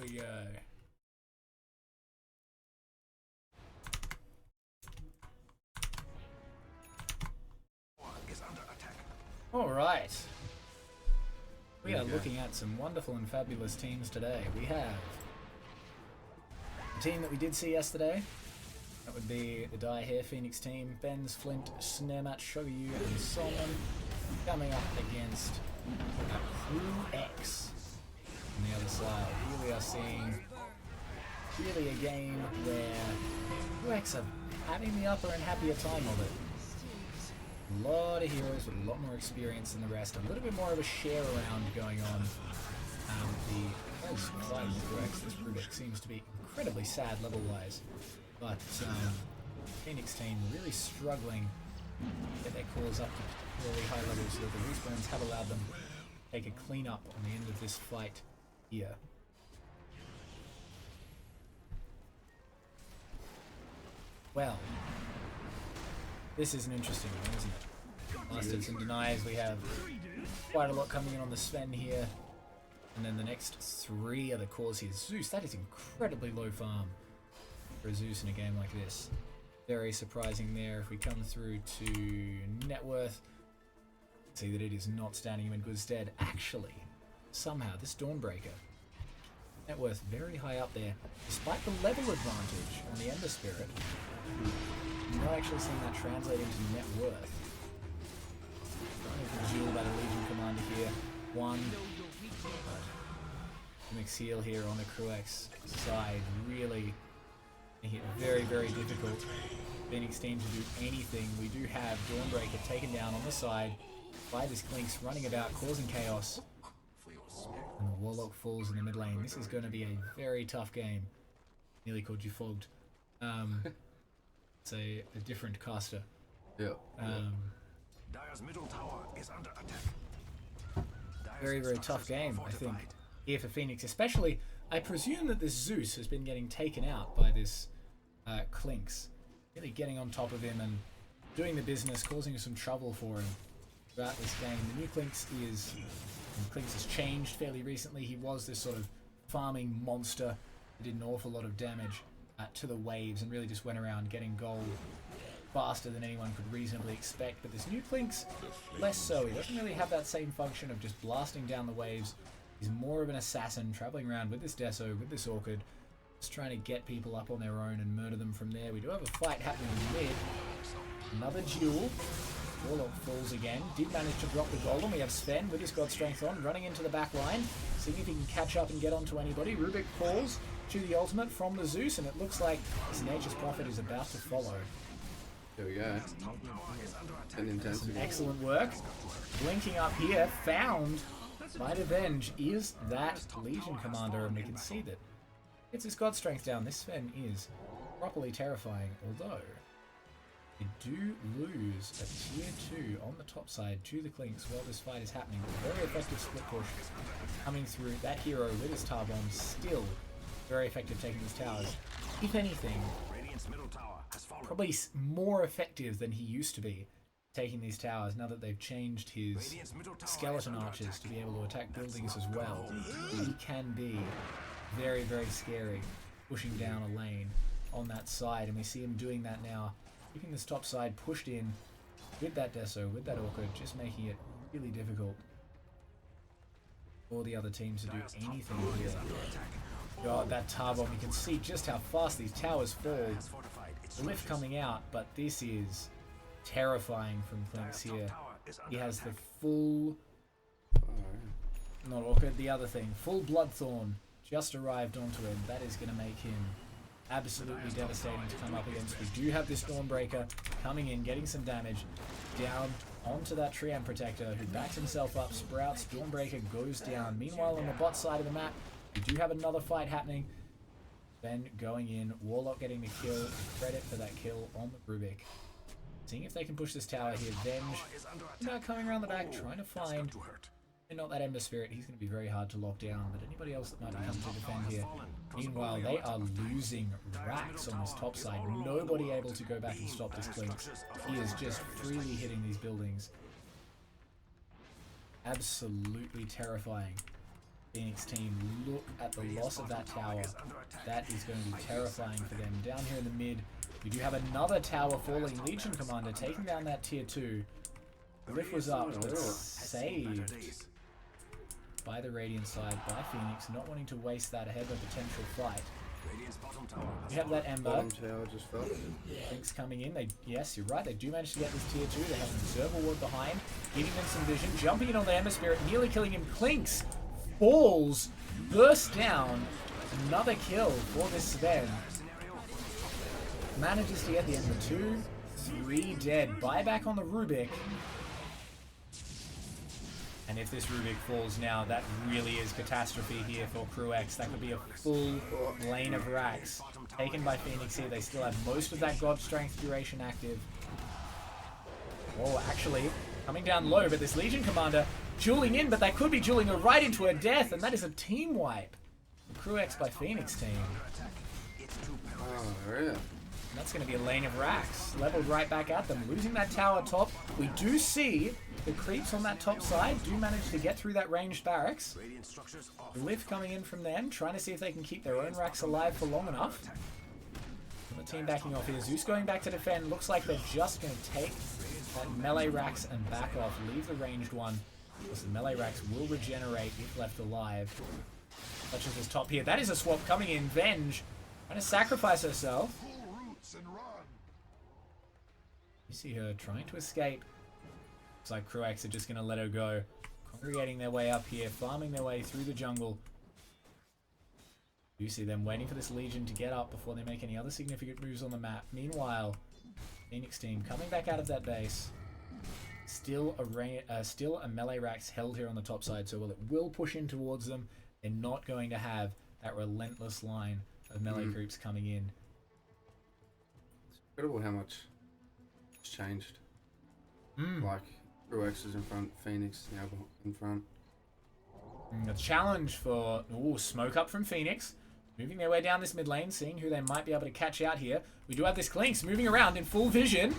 we go. Alright. We are looking at some wonderful and fabulous teams today. We have the team that we did see yesterday. That would be the Dye Hair Phoenix team. Ben's, Flint, Snemat, Shogayu, and Solomon coming up against Crew X on the other side. Here we are seeing really a game where Crew X are having the upper and happier time of it. A lot of heroes with a lot more experience than the rest. A little bit more of a share around going on. The side of Crew X, this Crew X seems to be incredibly sad level-wise. But Phoenix team really struggling to get their cores up to really high levels so that the respawns have allowed them to take a clean up on the end of this fight here. Well, this is an interesting one, isn't it? Last hits and denies, we have quite a lot coming in on the Sven here. And then the next three are the cores here. Zeus, that is incredibly low farm for Zeus in a game like this. Very surprising there. If we come through to net worth, see that it is not standing him in good stead. Actually, somehow, this Dawnbreaker, net worth very high up there, despite the level advantage on the Ember Spirit. I'm not actually seeing that translate into net worth. Duel by the Legion Commander here. One. Mix heal here on the Crew X side. Really making it very, very difficult. Phoenix team to do anything. We do have Dawnbreaker taken down on the side by this Clinks running about, causing chaos. And the Warlock falls in the mid lane. This is going to be a very tough game. Nearly called you fogged. It's a different caster. Yeah. Dire's middle tower is under attack. Very, very tough game, I think, here for Phoenix. Especially, I presume that this Zeus has been getting taken out by this Clinks. Really getting on top of him and doing the business, causing some trouble for him throughout this game. The new Clinks has changed fairly recently. He was this sort of farming monster that did an awful lot of damage to the waves and really just went around getting gold faster than anyone could reasonably expect. But this new Clinks, less so. He doesn't really have that same function of just blasting down the waves. He's more of an assassin, traveling around with this Deso, with this Orchid, just trying to get people up on their own and murder them from there. We do have a fight happening in mid. Another duel. Warlock falls again. Did manage to drop the golem. We have Sven with his God Strength on, running into the back line, seeing if he can catch up and get onto anybody. Rubik falls to the ultimate from the Zeus, and it looks like this Nature's Prophet is about to follow. There we go. Some excellent work. Blinking up here, found by Avenge is that Legion Commander, and we can see that gets his God Strength down. This Sven is properly terrifying, although we do lose a tier 2 on the top side to the Clinks while this fight is happening. Very effective split push coming through. That hero with his tar bomb still very effective taking his towers. If anything, probably more effective than he used to be taking these towers now that they've changed his skeleton archers to be able to attack buildings as well. He can be very, very scary pushing down a lane on that side, and we see him doing that now, keeping this top side pushed in with that Deso, with that Orchid, just making it really difficult for the other teams to do anything here. God, that tar bomb, you can see just how fast these towers fall. The lift coming out, but this is terrifying from Clinks here. He has the full, not Orchid, the other thing, full Bloodthorn just arrived onto him. That is going to make him absolutely devastating to come up against. We do have this Dawnbreaker coming in, getting some damage down onto that Triumph Protector, who backs himself up, sprouts, Dawnbreaker goes down. Meanwhile, on the bot side of the map, we do have another fight happening. Then going in, Warlock getting the kill, credit for that kill on the Rubik. Seeing if they can push this tower here. Venge now coming around the back, trying to find, and not that Ember Spirit, he's going to be very hard to lock down, but anybody else that might come to defend here. Meanwhile, they are losing racks on this top side. Nobody able to go back and stop this Clinks. He is just freely hitting these buildings. Absolutely terrifying Phoenix team, look at the loss of that tower. That is going to be terrifying for them. Down here in the mid, we do have another tower falling. Legion Commander taking down that tier 2. The lift was up, but saved by the Radiant side, by Fenix, not wanting to waste that ahead of a potential fight. We have that Ember. Bottom tower just fell. Things coming in. Yes, you're right. They do manage to get this tier 2. They have an Observer Ward behind, giving them some vision. Jumping in on the Ember Spirit, nearly killing him. Clinks, falls, bursts down. Another kill for this Sven. Manages to get the Ember 2. 3 dead. Buyback on the Rubik. And if this Rubik falls now, that really is catastrophe here for Crew X. That could be a full lane of racks taken by Fenix here. They still have most of that God Strength duration active. Oh, actually, coming down low, but this Legion Commander dueling in, but they could be dueling her right into her death, and that is a team wipe. Crew X by Fenix team. Oh, yeah. And that's going to be a lane of racks. Leveled right back at them. Losing that tower top. We do see the creeps on that top side do manage to get through that ranged barracks. Lift coming in from them, trying to see if they can keep their own racks alive for long enough. And the team backing off here. Zeus going back to defend. Looks like they're just going to take that melee racks and back off. Leave the ranged one, because the melee racks will regenerate if left alive. Such as this top here. That is a swap coming in. Venge trying to sacrifice herself. You see her trying to escape. Looks like Crew X are just going to let her go. Congregating their way up here, farming their way through the jungle. You see them waiting for this Legion to get up before they make any other significant moves on the map. Meanwhile, Phoenix team coming back out of that base. Still a melee racks held here on the top side, so while it will push in towards them, they're not going to have that relentless line of melee creeps coming in. It's incredible how much it's changed. Like, Crew X is in front, Phoenix now in front. A challenge for smoke up from Phoenix. Moving their way down this mid lane, seeing who they might be able to catch out here. We do have this Clinks moving around in full vision.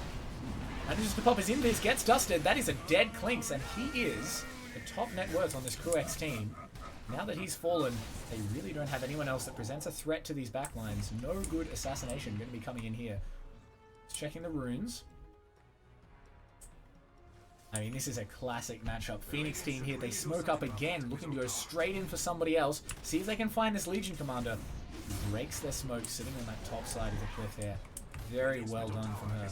Manages to pop his invis, gets dusted. That is a dead Clinks, and he is the top net worth on this Crew X team. Now that he's fallen, they really don't have anyone else that presents a threat to these backlines. No good assassination going to be coming in here. Just checking the runes. I mean, this is a classic matchup. Phoenix team here, they smoke up again, looking to go straight in for somebody else. See if they can find this Legion Commander. Breaks their smoke, sitting on that top side of the cliff there. Very well done from her.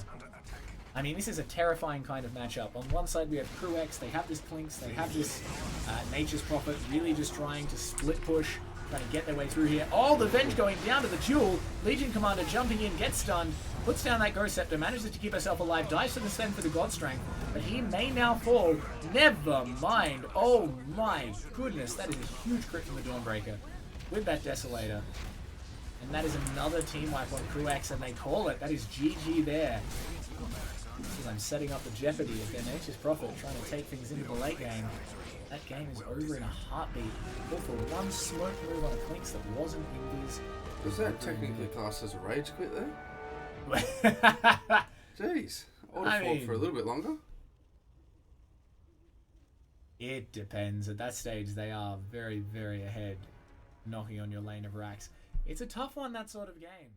I mean, this is a terrifying kind of matchup. On one side, we have Crew X, they have this Clinks, they have this Nature's Prophet, really just trying to split push, trying to get their way through here. Oh, the Venge going down to the duel. Legion Commander jumping in, gets stunned, puts down that Ghost Scepter, manages to keep herself alive, dives to the Sven for the God Strength, but he may now fall. Never mind. Oh my goodness, that is a huge crit from the Dawnbreaker with that Desolator. And that is another team wipe on Crew X, and they call it. That is GG there. I'm setting up the jeopardy of their Nature's Prophet, trying to take things into the late game. That game is over in a heartbeat. All for one smoke move on a Clinks that wasn't in his. Was that technically classed as a rage quit there? Jeez. I would have fought for a little bit longer. It depends. At that stage, they are very, very ahead, knocking on your lane of racks. It's a tough one, that sort of game.